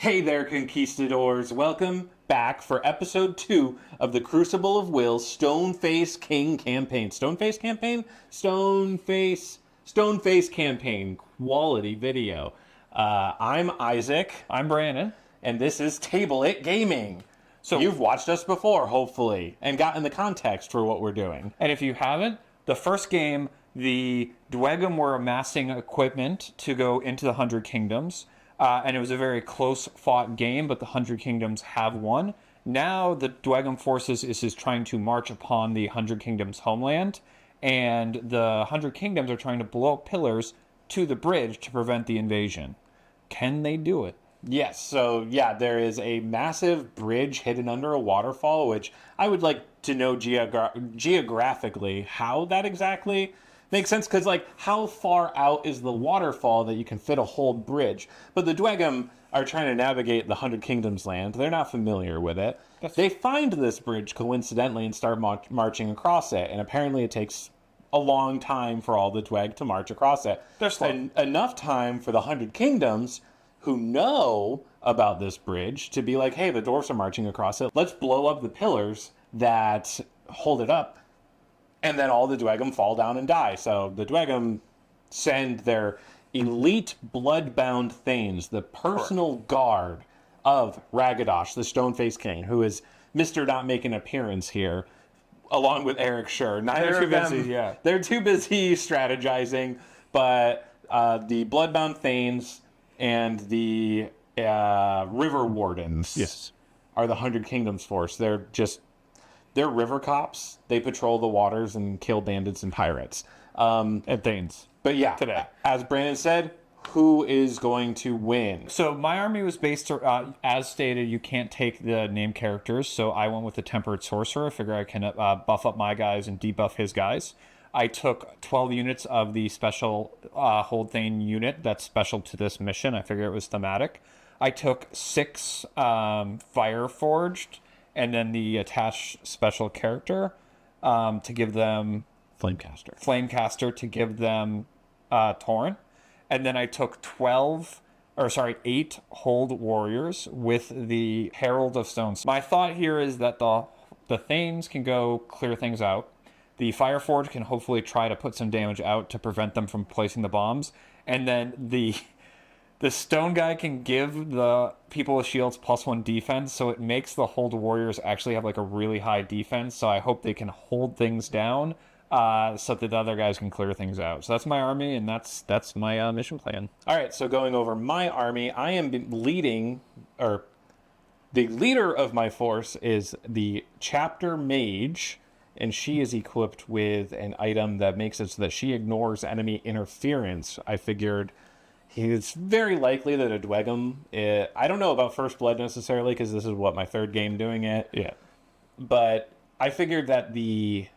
Hey there, conquistadors. Welcome back for episode 2 of the Crucible of Will's Stoneface King campaign. Stoneface campaign? Stoneface campaign quality video. I'm Isaac. I'm Brandon. And this is Table It Gaming. So you've watched us before, hopefully, and gotten the context for what we're doing. And if you haven't, the first game, the Dweghom were amassing equipment to go into the 100 Kingdoms. And it was a very close-fought game, but the 100 Kingdoms have won. Now the Dweghom forces is trying to march upon the 100 Kingdoms homeland, and the 100 Kingdoms are trying to blow up pillars to the bridge to prevent the invasion. Can they do it? Yes, so yeah, there is a massive bridge hidden under a waterfall, which I would like to know geographically how that exactly makes sense, because, like, how far out is the waterfall that you can fit a whole bridge? But the Dweghom are trying to navigate the 100 Kingdoms land. They're not familiar with it. They find this bridge coincidentally and start marching across it, and apparently it takes a long time for all the Dweg to march across it. They're slow. Enough time for the 100 Kingdoms, who know about this bridge, to be like, hey, the dwarves are marching across it. Let's blow up the pillars that hold it up. And then all the Dweghom fall down and die. So the Dweghom send their elite blood-bound Thanes, the personal guard of Ragadosh, the Stoneface King, who is Mr. Not Make an Appearance here, along with Eric Schur. Neither of them, they're too busy strategizing, but the blood-bound Thanes and the River Wardens are the 100 Kingdoms force. They're river cops. They patrol the waters and kill bandits and pirates. And Thanes. But yeah, today, as Brandon said, who is going to win? So my army was based, as stated, you can't take the name characters, so I went with the Tempered Sorcerer. I figure I can buff up my guys and debuff his guys. I took 12 units of the special Hold Thane unit that's special to this mission. I figured it was thematic. I took 6 Fire Forged, and then the attached special character to give them Flamecaster to give them Torrent. And then I took 8 Hold Warriors with the Herald of Stones. My thought here is that the Thanes can go clear things out. The Fireforge can hopefully try to put some damage out to prevent them from placing the bombs. And then the Stone guy can give the people with shields +1 defense, so it makes the Hold Warriors actually have like a really high defense. So I hope they can hold things down so that the other guys can clear things out. So that's my army, and that's my mission plan. All right, so going over my army, I am leading, or the leader of my force is the Chapter Mage, and she is equipped with an item that makes it so that she ignores enemy interference. I figured it's very likely that a Dweghom, I don't know about First Blood necessarily, because this is my 3rd game doing it. Yeah. But I figured that the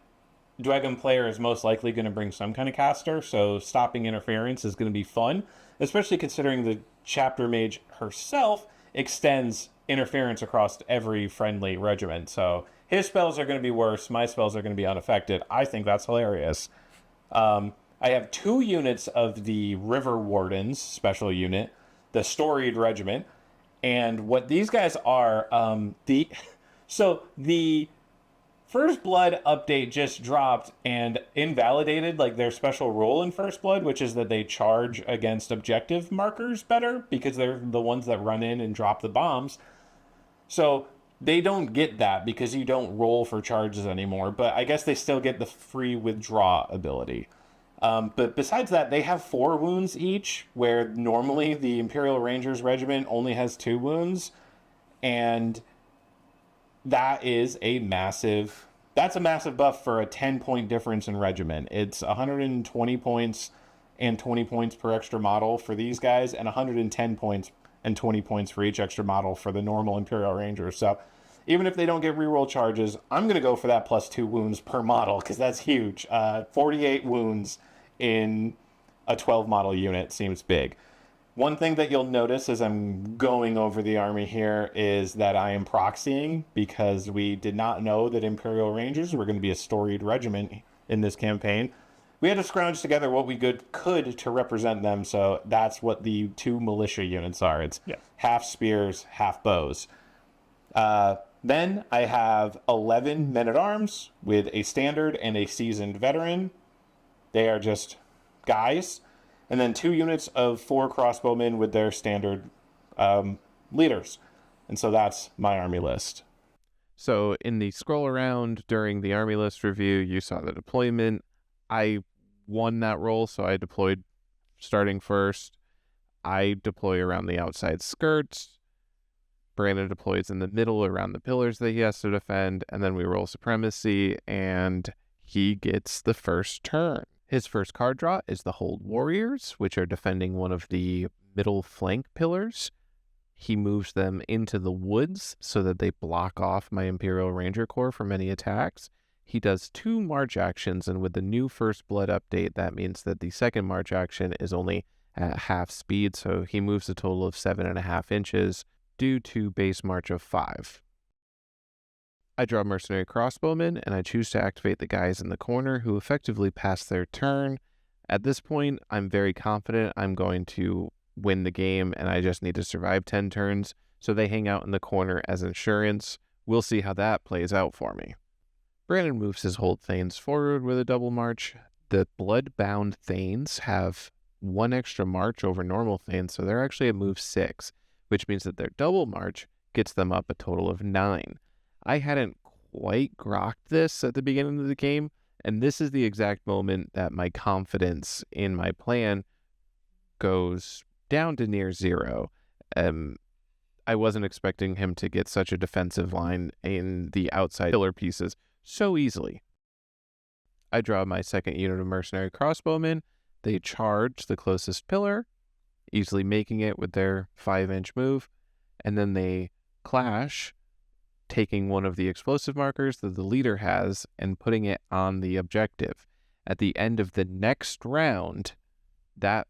Dweghom player is most likely going to bring some kind of caster, so stopping interference is going to be fun, especially considering the Chapter Mage herself extends interference across every friendly regiment. So his spells are going to be worse, my spells are going to be unaffected. I think that's hilarious. I have 2 units of the River Wardens special unit, the Storied Regiment, and what these guys are, the First Blood update just dropped and invalidated like their special rule in First Blood, which is that they charge against objective markers better because they're the ones that run in and drop the bombs. So they don't get that because you don't roll for charges anymore, but I guess they still get the free withdraw ability. But besides that, they have 4 wounds each, where normally the Imperial Rangers Regiment only has 2 wounds, and that's a massive buff for a 10-point difference in regiment. It's 120 points and 20 points per extra model for these guys, and 110 points and 20 points for each extra model for the normal Imperial Rangers. So even if they don't get reroll charges, I'm going to go for that +2 wounds per model, because that's huge. 48 wounds in a 12 model unit seems big. One thing that you'll notice as I'm going over the army here is that I am proxying, because we did not know that Imperial Rangers were going to be a storied regiment in this campaign. we had to scrounge together what we could to represent them. So that's what the 2 militia units are. It's Yeah. half spears, half bows. Then I have 11 men at arms with a standard and a seasoned veteran. They are just guys. And then 2 units of 4 crossbowmen with their standard leaders. And so that's my army list. So in the scroll around during the army list review, you saw the deployment. I won that role, so I deployed starting first. I deploy around the outside skirts. Brandon deploys in the middle around the pillars that he has to defend, and then we roll supremacy, and he gets the first turn. His first card draw is the Hold Warriors, which are defending one of the middle flank pillars. He moves them into the woods so that they block off my Imperial Ranger Corps from any attacks. He does 2 march actions, and with the new First Blood update, that means that the second march action is only at half speed, so he moves a total of 7.5 inches due to base march of 5. I draw Mercenary Crossbowmen, and I choose to activate the guys in the corner who effectively pass their turn. At this point, I'm very confident I'm going to win the game, and I just need to survive 10 turns, so they hang out in the corner as insurance. We'll see how that plays out for me. Brandon moves his Hold Thanes forward with a double march. The Bloodbound Thanes have 1 extra march over normal Thanes, so they're actually at move 6, which means that their double march gets them up a total of 9. I hadn't quite grokked this at the beginning of the game, and this is the exact moment that my confidence in my plan goes down to near 0. I wasn't expecting him to get such a defensive line in the outside pillar pieces so easily. I draw my second unit of Mercenary Crossbowmen. They charge the closest pillar, easily making it with their 5-inch move, and then they clash, taking one of the explosive markers that the leader has and putting it on the objective. At the end of the next round, that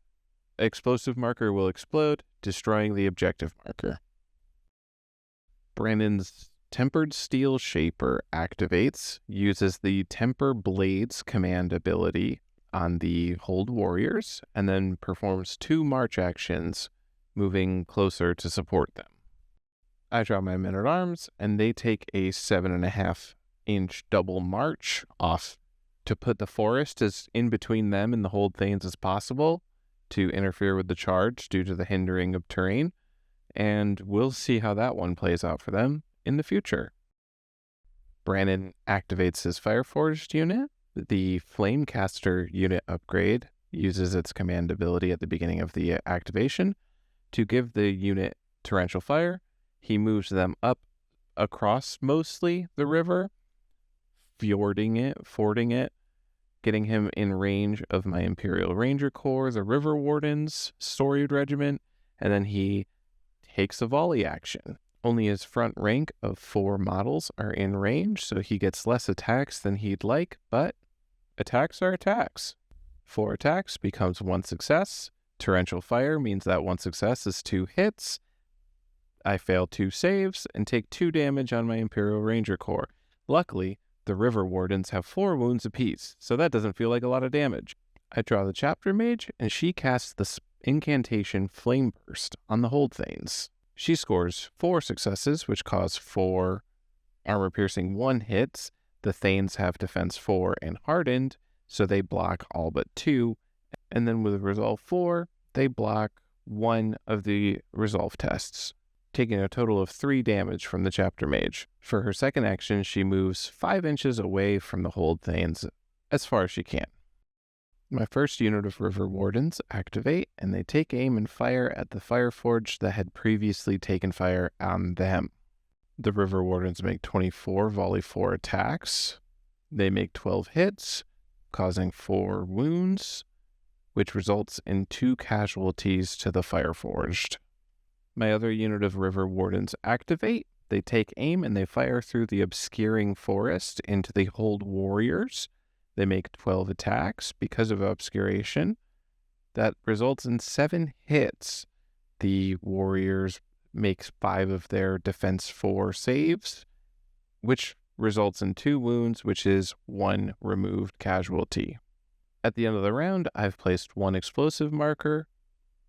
explosive marker will explode, destroying the objective marker. Brandon's Tempered Steel Shaper activates, uses the Temper Blades command ability on the Hold Warriors, and then performs 2 march actions, moving closer to support them. I draw my men-at-arms, and they take a 7.5-inch double march off to put the forest as in between them and the Hold Thanes as possible to interfere with the charge due to the hindering of terrain, and we'll see how that one plays out for them in the future. Brandon activates his Fireforged unit. The Flamecaster unit upgrade uses its command ability at the beginning of the activation to give the unit torrential fire. He moves them up across mostly the river, fording it, getting him in range of my Imperial Ranger Corps, the River Wardens, Storied Regiment, and then he takes a volley action. Only his front rank of 4 models are in range, so he gets less attacks than he'd like, but attacks are attacks. 4 attacks becomes 1 success. Torrential fire means that 1 success is 2 hits. I fail 2 saves and take 2 damage on my Imperial Ranger Corps. Luckily, the River Wardens have 4 wounds apiece, so that doesn't feel like a lot of damage. I draw the Chapter Mage, and she casts the incantation Flame Burst on the Hold Thanes. She scores 4 successes, which cause 4 armor-piercing 1 hits. The Thanes have defense 4 and hardened, so they block all but 2. And then with Resolve 4, they block 1 of the Resolve tests, taking a total of 3 damage from the Chapter Mage. For her second action, she moves 5 inches away from the Hold Thanes as far as she can. My first unit of River Wardens activate, and they take aim and fire at the Fireforged that had previously taken fire on them. The River Wardens make 24 volley 4 attacks. They make 12 hits, causing 4 wounds, which results in 2 casualties to the Fireforged. My other unit of River Wardens activate. They take aim and they fire through the obscuring forest into the Hold Warriors. They make 12 attacks because of obscuration. That results in 7 hits. The Warriors make 5 of their defense 4 saves, which results in 2 wounds, which is 1 removed casualty. At the end of the round, I've placed one explosive marker,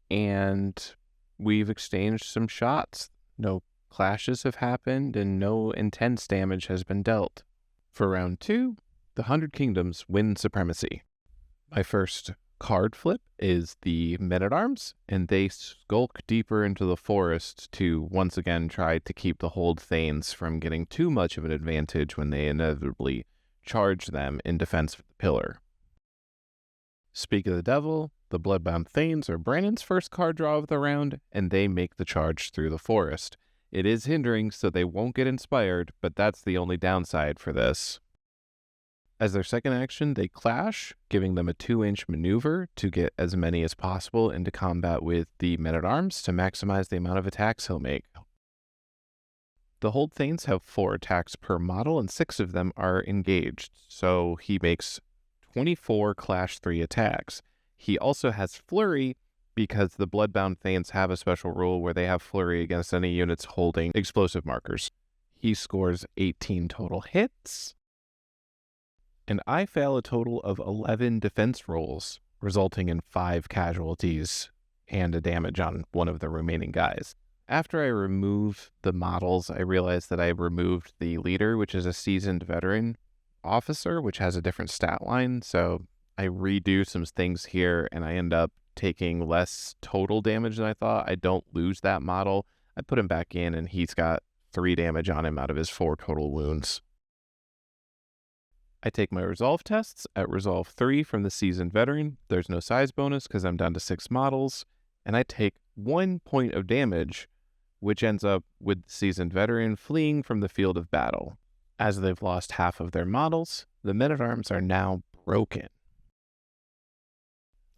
and we've exchanged some shots. No clashes have happened, and no intense damage has been dealt. For round 2, the 100 Kingdoms win supremacy. My first card flip is the Men-at-Arms, and they skulk deeper into the forest to once again try to keep the Hold Thanes from getting too much of an advantage when they inevitably charge them in defense of the pillar. Speak of the Devil, the Bloodbound Thanes are Brandon's first card draw of the round, and they make the charge through the forest. It is hindering, so they won't get inspired, but that's the only downside for this. As their second action, they clash, giving them a 2-inch maneuver to get as many as possible into combat with the Men-at-Arms to maximize the amount of attacks he'll make. The Hold Thanes have 4 attacks per model, and 6 of them are engaged, so he makes 24 Clash 3 attacks. He also has Flurry, because the Bloodbound Thanes have a special rule where they have Flurry against any units holding explosive markers. He scores 18 total hits, and I fail a total of 11 defense rolls, resulting in 5 casualties and a damage on one of the remaining guys. After I remove the models, I realize that I removed the leader, which is a seasoned veteran officer, which has a different stat line, so I redo some things here, and I end up taking less total damage than I thought. I don't lose that model. I put him back in, and he's got 3 damage on him out of his 4 total wounds. I take my resolve tests at resolve 3 from the seasoned veteran. There's no size bonus because I'm down to 6 models, and I take 1 point of damage, which ends up with the seasoned veteran fleeing from the field of battle. As they've lost half of their models, the Men-at-Arms are now broken.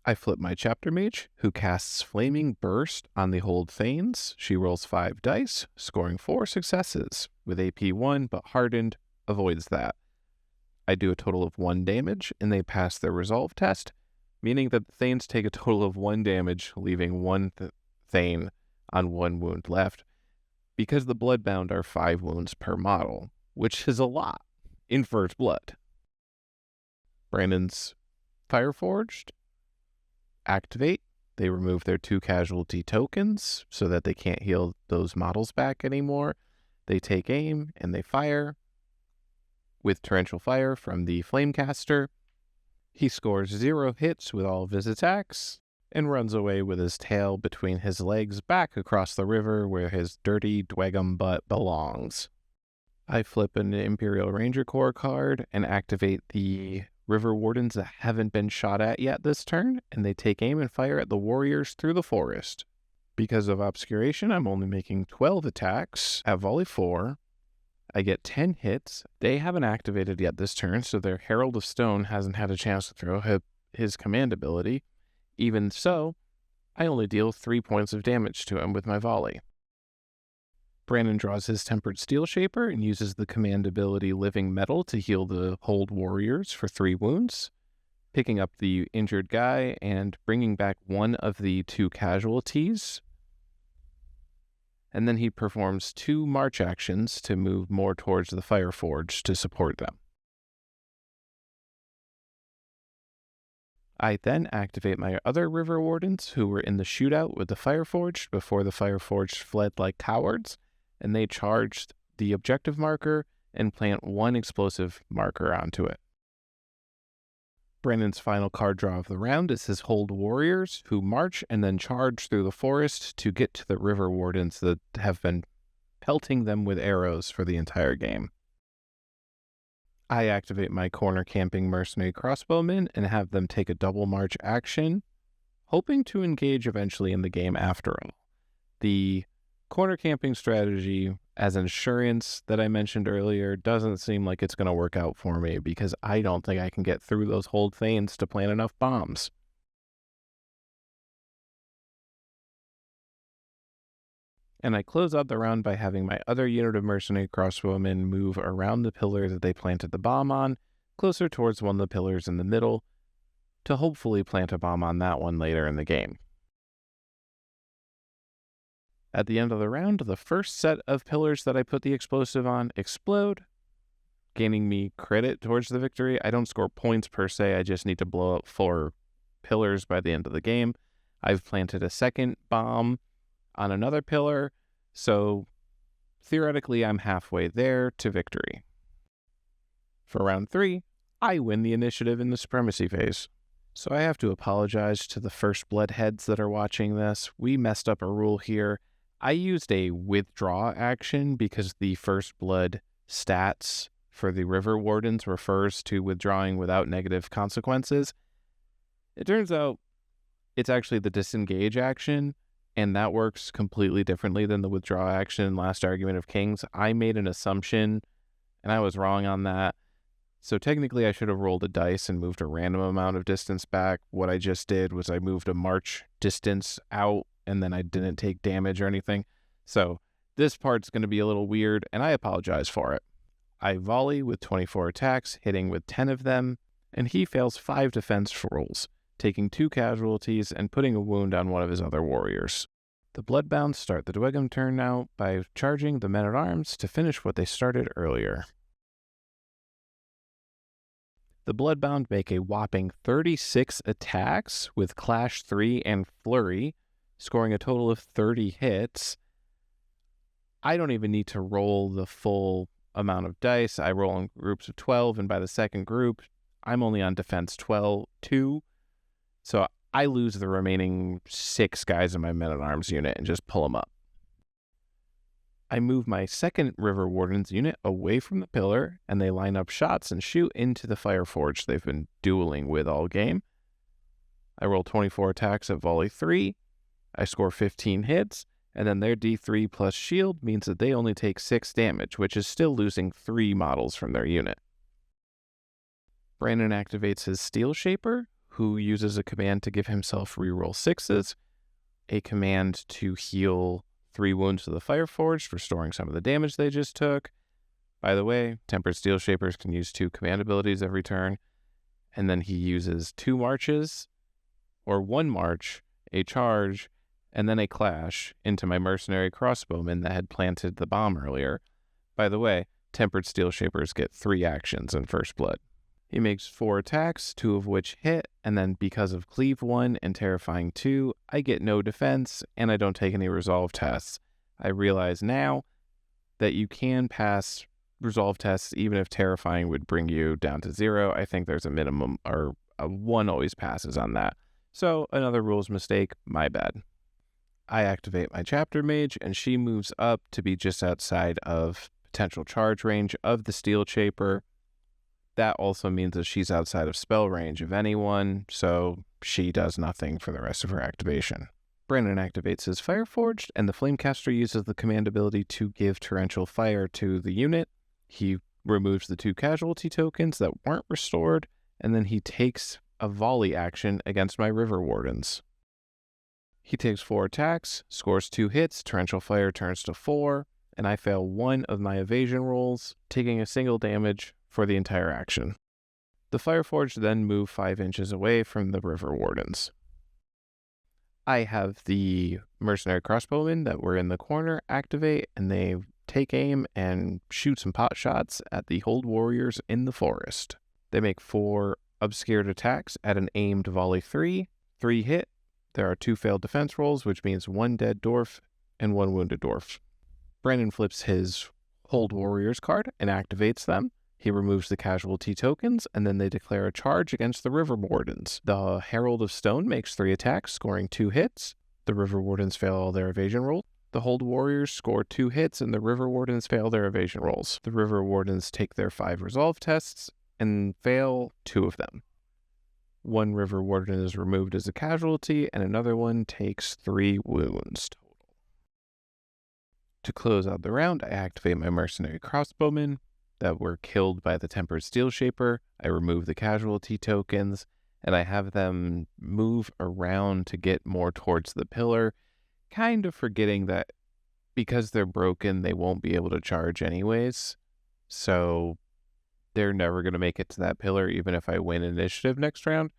I flip my Chapter Mage, who casts Flaming Burst on the Hold Thanes. She rolls 5 dice, scoring 4 successes, with AP 1, but hardened avoids that. I do a total of 1 damage, and they pass their resolve test, meaning that the Thanes take a total of 1 damage, leaving 1 Thane on 1 wound left, because the Bloodbound are 5 wounds per model, which is a lot in First Blood. Brandon's Fireforged activate. They remove their 2 casualty tokens so that they can't heal those models back anymore. They take aim, and they fire with Torrential Fire from the Flamecaster. He scores 0 hits with all of his attacks, and runs away with his tail between his legs back across the river where his dirty Dweghom butt belongs. I flip an Imperial Ranger Corps card and activate the River Wardens that haven't been shot at yet this turn, and they take aim and fire at the warriors through the forest. Because of Obscuration, I'm only making 12 attacks at Volley 4. I get 10 hits. They haven't activated yet this turn, so their Herald of Stone hasn't had a chance to throw his command ability. Even so, I only deal 3 points of damage to him with my volley. Brandon draws his Tempered Steel Shaper and uses the command ability Living Metal to heal the Hold Warriors for 3 wounds, picking up the injured guy and bringing back 1 of the 2 casualties. And then he performs 2 march actions to move more towards the Fireforge to support them. I then activate my other River Wardens who were in the shootout with the Fireforged before the Fireforged fled like cowards, and they charged the objective marker and plant 1 explosive marker onto it. Brandon's final card draw of the round is his Hold Warriors, who march and then charge through the forest to get to the River Wardens that have been pelting them with arrows for the entire game. I activate my corner camping mercenary crossbowmen and have them take a double march action, hoping to engage eventually in the game after all. The corner camping strategy as insurance that I mentioned earlier doesn't seem like it's going to work out for me because I don't think I can get through those Hold Thanes to plant enough bombs. And I close out the round by having my other unit of mercenary crossbowmen move around the pillar that they planted the bomb on, closer towards one of the pillars in the middle, to hopefully plant a bomb on that one later in the game. At the end of the round, the first set of pillars that I put the explosive on explode, gaining me credit towards the victory. I don't score points per se. I just need to blow up 4 pillars by the end of the game. I've planted a second bomb on another pillar, so theoretically I'm halfway there to victory. For round 3, I win the initiative in the supremacy phase. So I have to apologize to the First Blood heads that are watching this. We messed up a rule here. I used a withdraw action because the First Blood stats for the River Wardens refers to withdrawing without negative consequences. It turns out it's actually the disengage action, and that works completely differently than the withdraw action in Last Argument of Kings. I made an assumption, and I was wrong on that. So technically I should have rolled a dice and moved a random amount of distance back. What I just did was I moved a march distance out, and then I didn't take damage or anything. So this part's going to be a little weird, and I apologize for it. I volley with 24 attacks, hitting with 10 of them, and he fails 5 defense rolls, taking 2 casualties and putting a wound on one of his other warriors. The Bloodbound start the Dweghom turn now by charging the men-at-arms to finish what they started earlier. The Bloodbound make a whopping 36 attacks with Clash 3 and Flurry, scoring a total of 30 hits. I don't even need to roll the full amount of dice. I roll in groups of 12, and by the second group, I'm only on defense 2. So I lose the remaining 6 guys in my men-at-arms unit and just pull them up. I move my second River Wardens unit away from the pillar, and they line up shots and shoot into the Fireforge they've been dueling with all game. I roll 24 attacks at volley 3. I score 15 hits, and then their D3 plus shield means that they only take 6 damage, which is still losing 3 models from their unit. Brandon activates his Steel Shaper, who uses a command to give himself reroll 6s, a command to heal 3 wounds to the Fireforged, restoring some of the damage they just took. By the way, Tempered Steel Shapers can use 2 command abilities every turn. And then he uses 2 marches, or 1 march, a charge, and then a clash into my mercenary crossbowman that had planted the bomb earlier. By the way, Tempered Steel Shapers get 3 actions in First Blood. He makes 4 attacks, 2 of which hit, and then because of Cleave 1 and Terrifying 2, I get no defense, and I don't take any resolve tests. I realize now that you can pass resolve tests even if Terrifying would bring you down to 0. I think there's a minimum, or a 1 always passes on that. So another rules mistake, my bad. I activate my Chapter Mage, and she moves up to be just outside of potential charge range of the Steel Shaper. That also means that she's outside of spell range of anyone, so she does nothing for the rest of her activation. Brandon activates his Fireforged, and the Flamecaster uses the command ability to give Torrential Fire to the unit. He removes the 2 casualty tokens that weren't restored, and then he takes a volley action against my River Wardens. He takes 4 attacks, scores 2 hits, Torrential Fire turns to 4, and I fail 1 of my evasion rolls, taking a single damage for the entire action. The Fireforged then move 5 inches away from the River Wardens. I have the mercenary crossbowmen that were in the corner activate, and they take aim and shoot some pot shots at the Hold Warriors in the forest. They make 4 obscured attacks at an aimed volley 3. 3 hit. There are 2 failed defense rolls, which means 1 dead dwarf and 1 wounded dwarf. Brandon flips his Hold Warriors card and activates them. He removes the casualty tokens, and then they declare a charge against the River Wardens. The Herald of Stone makes 3 attacks, scoring 2 hits. The River Wardens fail all their evasion rolls. The Hold Warriors score 2 hits, and the River Wardens fail their evasion rolls. The River Wardens take their 5 resolve tests and fail 2 of them. 1 River Warden is removed as a casualty, and another one takes 3 wounds total. To close out the round, I activate my mercenary crossbowmen that were killed by the Tempered Steel Shaper. I remove the casualty tokens, and I have them move around to get more towards the pillar, kind of forgetting that because they're broken, they won't be able to charge anyways. So they're never going to make it to that pillar, even if I win initiative next round.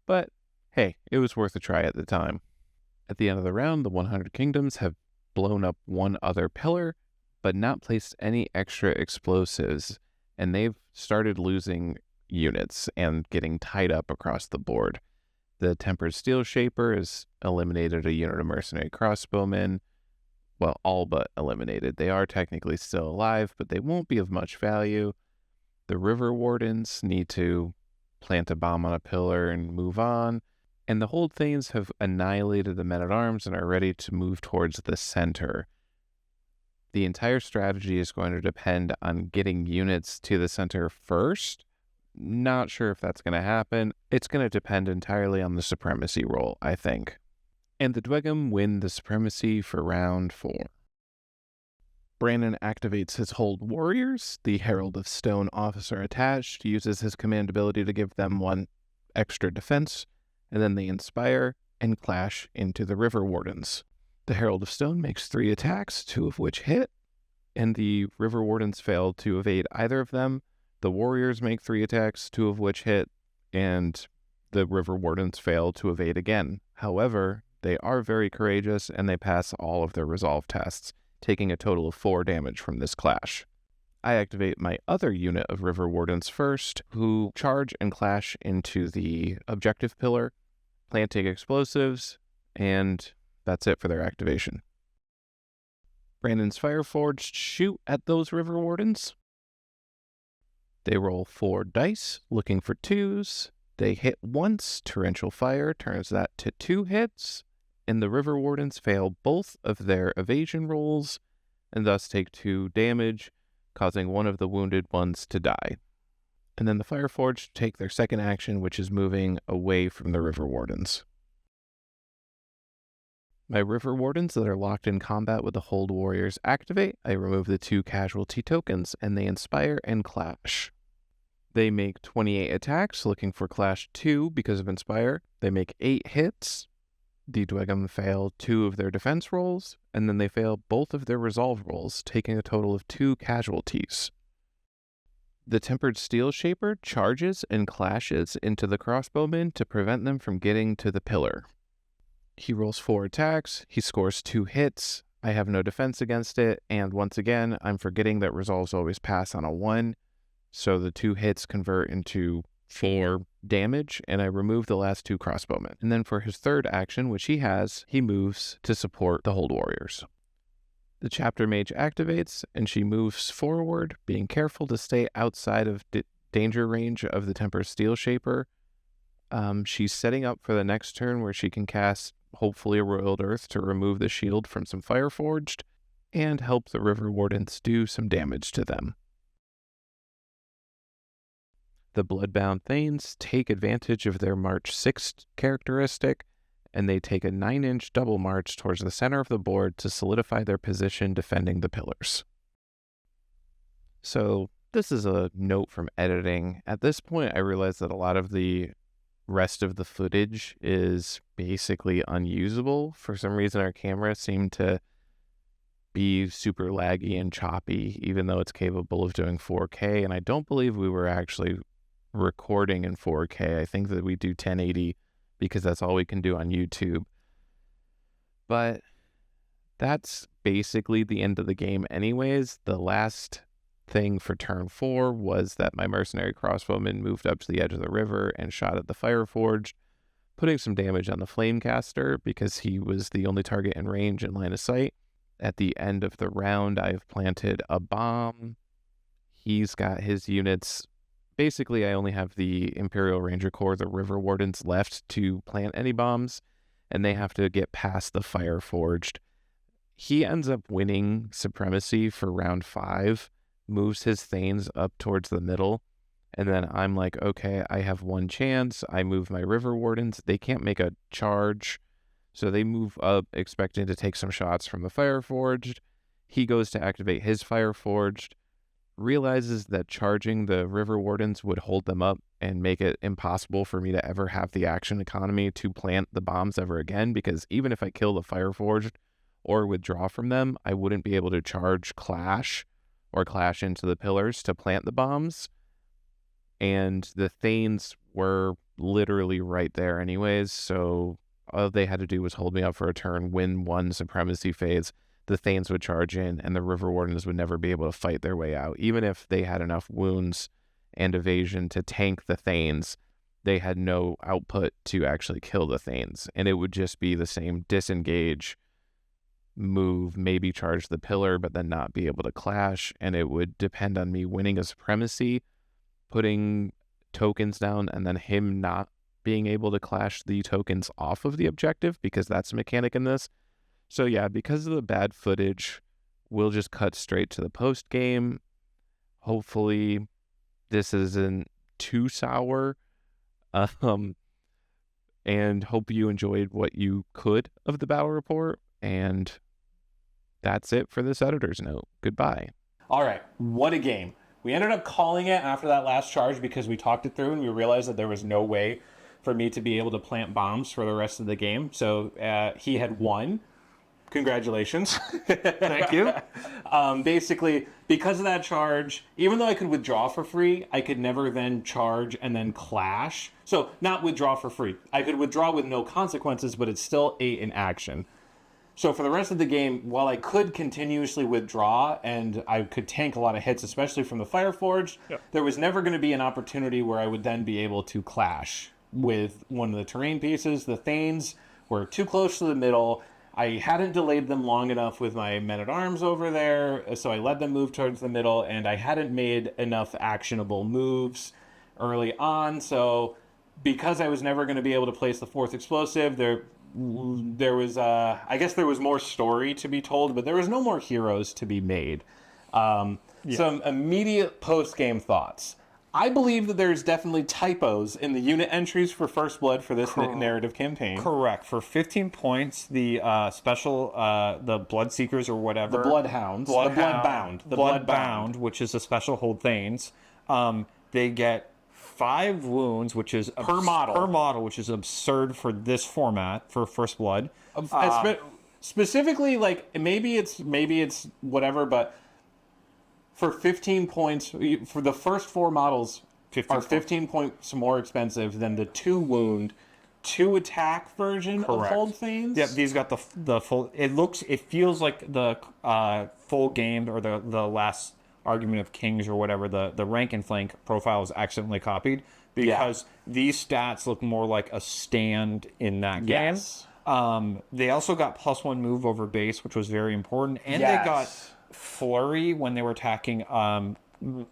But hey, it was worth a try at the time. At the end of the round, the 100 Kingdoms have blown up 1 other pillar, but not placed any extra explosives, and they've started losing units and getting tied up across the board. The Tempered Steel Shaper has eliminated a unit of mercenary crossbowmen. Well, all but eliminated. They are technically still alive, but they won't be of much value. The River Wardens need to plant a bomb on a pillar and move on. And the Hold Thanes have annihilated the men-at-arms and are ready to move towards the center. The entire strategy is going to depend on getting units to the center first. Not sure if that's going to happen. It's going to depend entirely on the supremacy roll, I think. And the Dweghom win the supremacy for round 4. Brandon activates his Hold Warriors. The Herald of Stone officer attached uses his command ability to give them 1 extra defense, and then they inspire and clash into the River Wardens. The Herald of Stone makes 3 attacks, 2 of which hit, and the River Wardens fail to evade either of them. The Warriors make 3 attacks, 2 of which hit, and the River Wardens fail to evade again. However, they are very courageous, and they pass all of their resolve tests, taking a total of 4 damage from this clash. I activate my other unit of River Wardens first, who charge and clash into the objective pillar, planting explosives, and that's it for their activation. Brandon's Fireforged shoot at those River Wardens. They roll 4 dice, looking for 2s. They hit once. Torrential Fire turns that to 2 hits. And the River Wardens fail both of their evasion rolls, and thus take 2 damage, causing one of the wounded ones to die. And then the Fireforged take their second action, which is moving away from the River Wardens. My River Wardens that are locked in combat with the Hold Warriors activate. I remove the 2 casualty tokens, and they inspire and clash. They make 28 attacks, looking for clash 2 because of inspire. They make 8 hits. The Dweghom fail 2 of their defense rolls, and then they fail both of their resolve rolls, taking a total of 2 casualties. The Tempered Steel Shaper charges and clashes into the crossbowmen to prevent them from getting to the pillar. He rolls 4 attacks, he scores 2 hits, I have no defense against it, and once again, I'm forgetting that resolves always pass on a 1, so the 2 hits convert into 4 damage, and I remove the last 2 crossbowmen. And then for his third action, which he has, he moves to support the Hold Warriors. The Chapter Mage activates, and she moves forward, being careful to stay outside of danger range of the Tempered Steel Shaper. She's setting up for the next turn where she can cast, hopefully, a Roiled Earth to remove the shield from some Fireforged, and help the River Wardens do some damage to them. The Bloodbound Thanes take advantage of their March 6 characteristic, and they take a 9-inch double march towards the center of the board to solidify their position defending the pillars. So this is a note from editing. At this point, I realized that a lot of the rest of the footage is basically unusable. For some reason, our camera seemed to be super laggy and choppy, even though it's capable of doing 4K, and I don't believe we were actually recording in 4K. I think that we do 1080 because that's all we can do on YouTube. But that's basically the end of the game anyways. The last thing for turn 4 was that my mercenary crossbowman moved up to the edge of the river and shot at the Fireforged, putting some damage on the Flamecaster because he was the only target in range and line of sight. At the end of the round, I've planted a bomb. He's got his units. Basically, I only have the Imperial Ranger Corps, the River Wardens, left to plant any bombs, and they have to get past the Fireforged. He ends up winning supremacy for round 5, moves his Thanes up towards the middle, and then I'm like, okay, I have 1 chance. I move my River Wardens. They can't make a charge, so they move up expecting to take some shots from the Fireforged. He goes to activate his Fireforged, realizes that charging the River Wardens would hold them up and make it impossible for me to ever have the action economy to plant the bombs ever again, because even if I kill the Fireforged or withdraw from them, I wouldn't be able to charge Clash or Clash into the pillars to plant the bombs. And the Thanes were literally right there anyways, so all they had to do was hold me up for a turn, win 1 supremacy phase. the Thanes would charge in, and the River Wardens would never be able to fight their way out. Even if they had enough wounds and evasion to tank the Thanes, they had no output to actually kill the Thanes. And it would just be the same disengage, move, maybe charge the pillar, but then not be able to clash. And it would depend on me winning a supremacy, putting tokens down, and then him not being able to clash the tokens off of the objective, because that's a mechanic in this. So yeah, because of the bad footage, we'll just cut straight to the post game. Hopefully this isn't too sour. And hope you enjoyed what you could of the battle report. And that's it for this editor's note. Goodbye. All right, what a game. We ended up calling it after that last charge because we talked it through and we realized that there was no way for me to be able to plant bombs for the rest of the game. So he had won. Congratulations. Thank you. Basically, because of that charge, even though I could withdraw for free, I could never then charge and then clash. So not withdraw for free. I could withdraw with no consequences, but it's still 8 in action. So for the rest of the game, while I could continuously withdraw and I could tank a lot of hits, especially from the Fireforged, there was never going to be an opportunity where I would then be able to clash with one of the terrain pieces. The Thanes were too close to the middle. I hadn't delayed them long enough with my men-at-arms over there, so I let them move towards the middle, and I hadn't made enough actionable moves early on. So because I was never going to be able to place the 4th explosive, there was, I guess there was more story to be told, but there was no more heroes to be made. Some immediate post-game thoughts. I believe that there's definitely typos in the unit entries for First Blood for this narrative campaign. Correct. For 15 points, the special, the Bloodseekers or whatever. The Bloodhounds. The Bloodbound, which is a special hold Thanes. They get 5 wounds, which is per model, which is absurd for this format for First Blood. Specifically, like maybe it's whatever, but for 15 points, for the first 4 models are 15 points more expensive than the 2 wound, 2 attack version of Hold Thanes. Yep, these got the full. It feels like the full game or the last argument of Kings or whatever. The rank and flank profile is accidentally copied because these stats look more like a stand in that game. Yes. They also got +1 move over base, which was very important, and they got flurry when they were attacking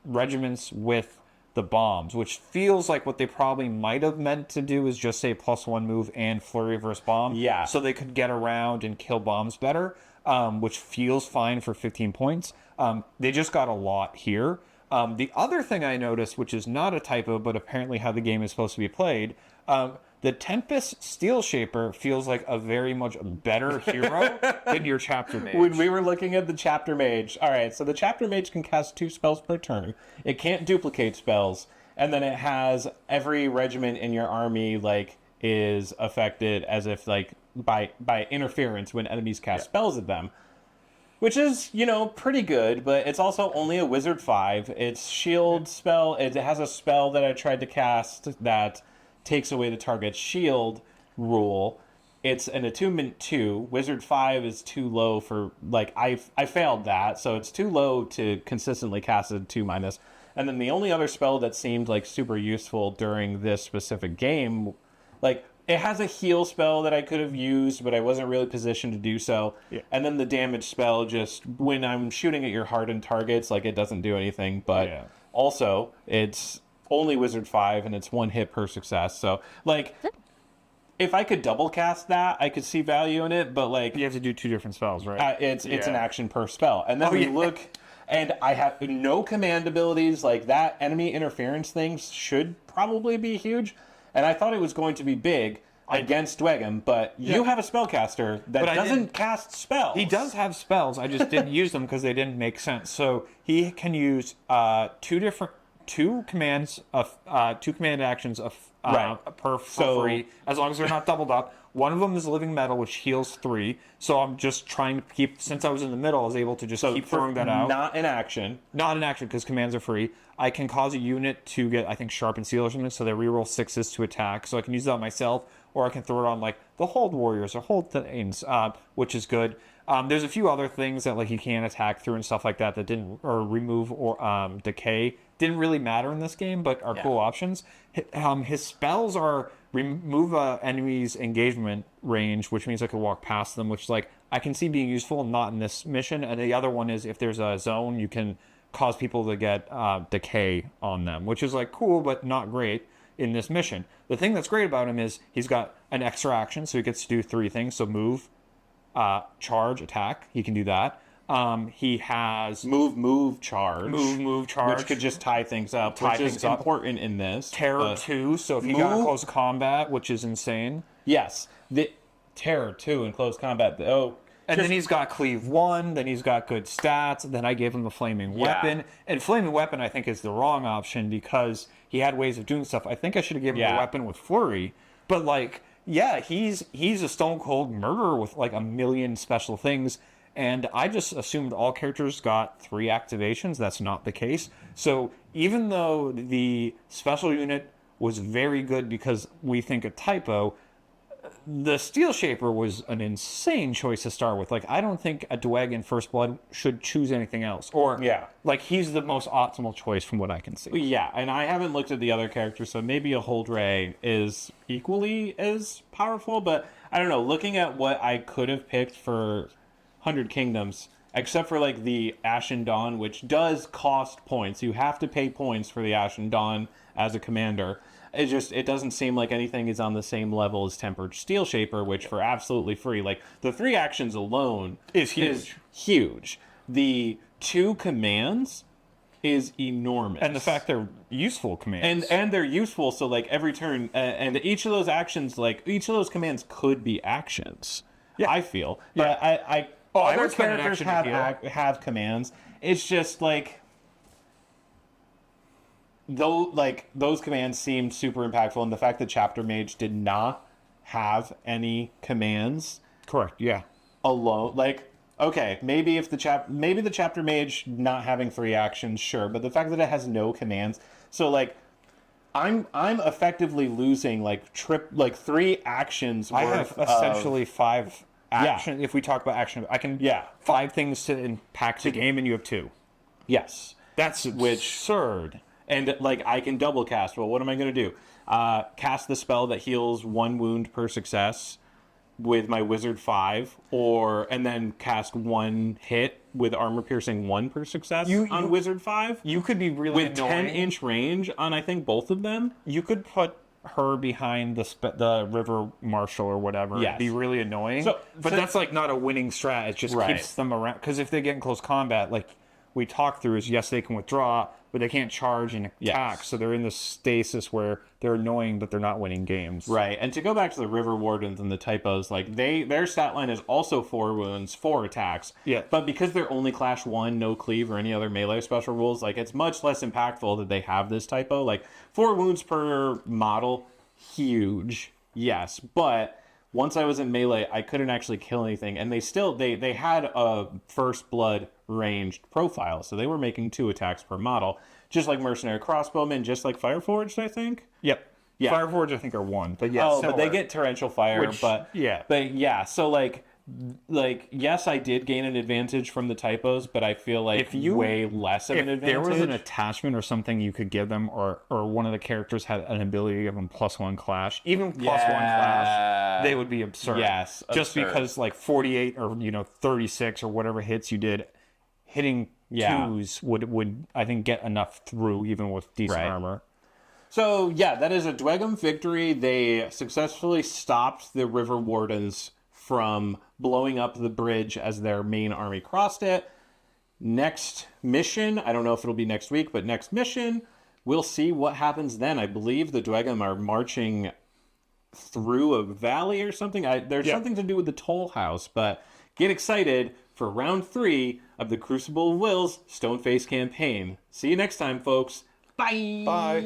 regiments with the bombs, which feels like what they probably might have meant to do is just say +1 move and flurry versus bomb, so they could get around and kill bombs better, which feels fine for 15 points. They just got a lot here. The other thing I noticed, which is not a typo, but apparently how the game is supposed to be played, the Tempest Steel Shaper feels like a very much better hero than your Chapter Mage. When we were looking at the Chapter Mage, all right, so the Chapter Mage can cast 2 spells per turn. It can't duplicate spells, and then it has every regiment in your army like is affected as if like by interference when enemies cast spells at them. Which is, pretty good, but it's also only a Wizard 5. It's shield spell. It has a spell that I tried to cast that takes away the target's shield rule. It's an attunement 2. Wizard 5 is too low for, I failed that, so it's too low to consistently cast a 2-. And then the only other spell that seemed, super useful during this specific game, it has a heal spell that I could have used, but I wasn't really positioned to do so. Yeah. And then the damage spell, just when I'm shooting at your hardened targets, it doesn't do anything. But also, it's only Wizard 5, and it's 1 hit per success. So, if I could double cast that, I could see value in it. But, you have to do 2 different spells, right? It's an action per spell. And then we look, and I have no command abilities. That enemy interference thing should probably be huge. And I thought it was going to be big against Dweghom, but you have a spellcaster that doesn't cast spells. He does have spells. I just didn't use them because they didn't make sense. So he can use 2 command actions per free, as long as they're not doubled up. One of them is Living Metal, which heals 3. So I'm just trying to keep, since I was in the middle, I was able to just keep throwing that out. Not in action, because commands are free. I can cause a unit to get, I think, Sharpened Seal or something, so they reroll 6s to attack. So I can use that myself, or I can throw it on, the Hold Warriors or Hold Thanes, which is good. There's a few other things that like you can attack through and stuff like that that didn't, or remove or decay didn't really matter in this game, but are cool options. His spells are remove enemy's engagement range, which means I could walk past them, which like I can see being useful, not in this mission. And the other one is if there's a zone, you can cause people to get decay on them, which is like cool, but not great in this mission. The thing that's great about him is he's got an extra action, so he gets to do 3 things. So move, charge, attack. He can do that. He has move, charge, charge, which could just tie things up, which is important in this. Terror 2, so if you got in close combat, which is insane. Yes, the Terror 2 in close combat. And then he's got Cleave 1, then he's got good stats, then I gave him the Flaming Weapon. And Flaming Weapon, I think, is the wrong option because he had ways of doing stuff. I think I should have given him the weapon with Flurry. But, like, yeah, he's a stone-cold murderer with, like, a million special things. And I just assumed all characters got 3 activations. That's not the case. So even though the special unit was very good because we think a typo, the Steel Shaper was an insane choice to start with. Like, I don't think a Dweghom in First Blood should choose anything else. Or, like, he's the most optimal choice from what I can see. Yeah, and I haven't looked at the other characters, so maybe a Holdray is equally as powerful. But, I don't know, looking at what I could have picked for 100 Kingdoms, except for, like, the Ashen Dawn, which does cost points. You have to pay points for the Ashen Dawn as a commander. It doesn't seem like anything is on the same level as Tempered Steel Shaper, which for absolutely free, like the 3 actions alone is huge. The 2 commands is enormous, and the fact they're useful commands, and they're useful. So like every turn, and each of those actions, like each of those commands could be actions. Yeah, I feel. But other characters have commands. It's just like. Though, like, those commands seemed super impactful, and the fact that Chapter Mage did not have any commands, correct? Yeah, alone. Like, okay, maybe if the Chapter Mage not having 3 actions, sure, but the fact that it has no commands, so like, I'm effectively losing like 3 actions. I have essentially 5 action. If we talk about action, I can 5 things to impact the game, and you have 2. Yes, that's absurd. And, like, I can double cast. Well, what am I going to do? Cast the spell that heals 1 wound per success with my Wizard 5, and then cast 1 hit with Armor Piercing 1 per success on Wizard 5. You could be really with 10-inch range on, I think, both of them. You could put her behind the River Marshal or whatever. It'd be really annoying. But that's, like, not a winning strat. It just keeps them around. Because if they get in close combat, like we talked through, is yes, they can withdraw, but they can't charge and attack, so they're in this stasis where they're annoying, but they're not winning games. Right, and to go back to the River Wardens and the typos, like, their stat line is also 4 wounds, 4 attacks. Yeah. But because they're only Clash 1, no Cleave, or any other melee special rules, like, it's much less impactful that they have this typo. Like, 4 wounds per model, huge, yes, but once I was in melee, I couldn't actually kill anything, and they had a First Blood ranged profile, so they were making 2 attacks per model, just like Mercenary Crossbowmen, just like Fireforged, I think. Yep. Yeah. Fireforged, I think, are 1, but yeah. But they get Torrential Fire, but yeah. So like yes, I did gain an advantage from the typos, but I feel like way less of an advantage. If there was an attachment or something you could give them, or one of the characters had an ability to give them +1 clash, even +1 clash, they would be absurd. Yes, just because like 48 or 36 or whatever hits you did, hitting 2s would I think get enough through even with decent armor. So yeah, that is a Dweghom victory. They successfully stopped the River Wardens from blowing up the bridge as their main army crossed it. Next mission, I don't know if it'll be next week, but next mission, we'll see what happens then. I believe the Dweghom are marching through a valley or something. There's something to do with the Toll House, but get excited for round 3 of the Crucible of Wills Stoneface campaign. See you next time, folks. Bye! Bye!